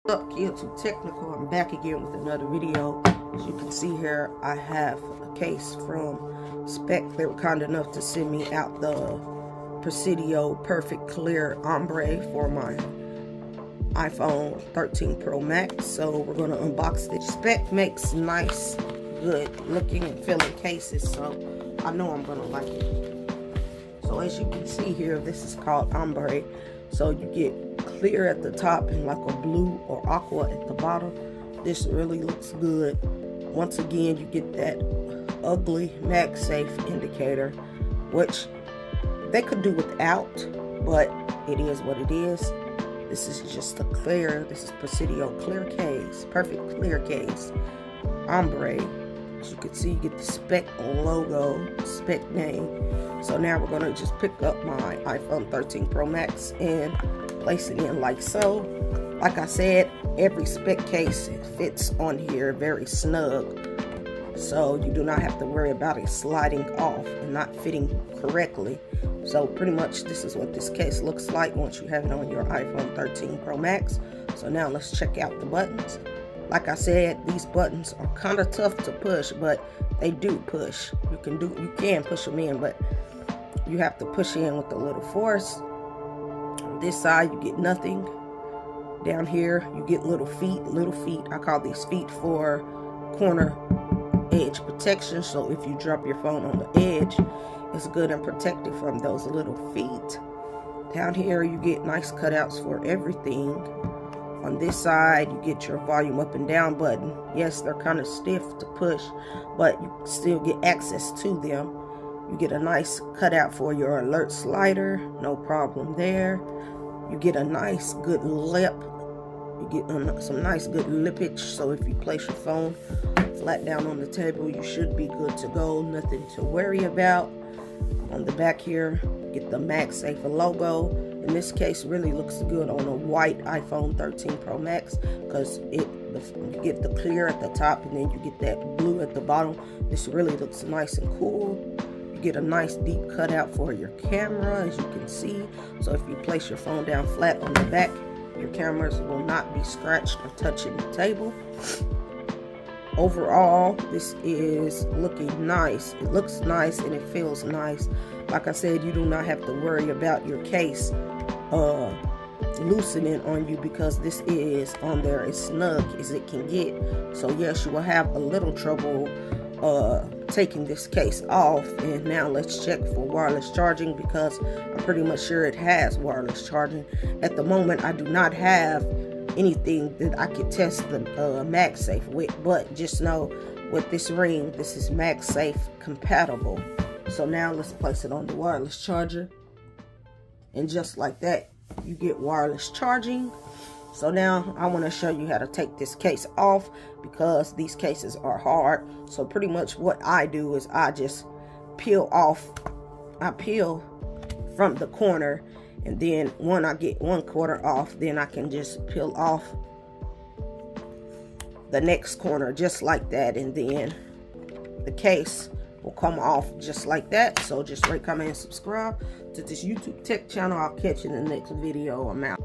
What's up, kids who technical? I'm back again with another video. As you can see here, I have a case from Speck. They were kind enough to send me out the Presidio Perfect Clear Ombre for my iPhone 13 Pro Max. So we're going to unbox this. Speck makes nice, good looking and feeling cases, so I know I'm going to like it. So as you can see here, this is called Ombre. So you get clear at the top and like a blue or aqua at the bottom. This really looks good. Once again, you get that ugly MagSafe indicator, which they could do without, but it is what it is. This is just a clear, this is Presidio clear case, perfect clear case, Ombre. As you can see, you get the Speck logo, Speck name. So now we're gonna just pick up my iPhone 13 Pro Max and place it in like so. Like I said, every Speck case fits on here very snug, so you do not have to worry about it sliding off and not fitting correctly. So pretty much this is what this case looks like once you have it on your iPhone 13 Pro Max. So now let's check out the buttons. Like I said, these buttons are kind of tough to push, but they do push. You can push them in, but you have to push in with a little force. On this side, you get nothing. Down here, you get little feet. Little feet. I call these feet for corner edge protection. So if you drop your phone on the edge, it's good and protected from those little feet. Down here, you get nice cutouts for everything. On this side, you get your volume up and down button. Yes, they're kind of stiff to push, but you still get access to them. You get a nice cutout for your alert slider, no problem there. You get a nice good lip. You get some nice good lippage, so if you place your phone flat down on the table, you should be good to go. Nothing to worry about. On the back here, you get the MagSafe logo. In this case, really looks good on a white iPhone 13 Pro Max because you get the clear at the top and then you get that blue at the bottom. This really looks nice and cool. You get a nice deep cutout for your camera, as you can see. So if you place your phone down flat on the back, your cameras will not be scratched or touching the table. Overall, this is looking nice. It looks nice and it feels nice. Like I said, you do not have to worry about your case loosening on you because this is on there as snug as it can get. So yes, you will have a little trouble taking this case off. And now let's check for wireless charging because I'm pretty much sure it has wireless charging. At the moment, I do not have anything that I could test the MagSafe with, but just know with this ring, this is MagSafe compatible. So now let's place it on the wireless charger, and just like that, you get wireless charging. So now I want to show you how to take this case off because these cases are hard. So pretty much what I do is I just peel off. I peel from the corner, and then when I get one corner off, then I can just peel off the next corner just like that, and then the case will come off just like that. So just rate, comment, and subscribe to this YouTube tech channel. I'll catch you in the next video. I'm out.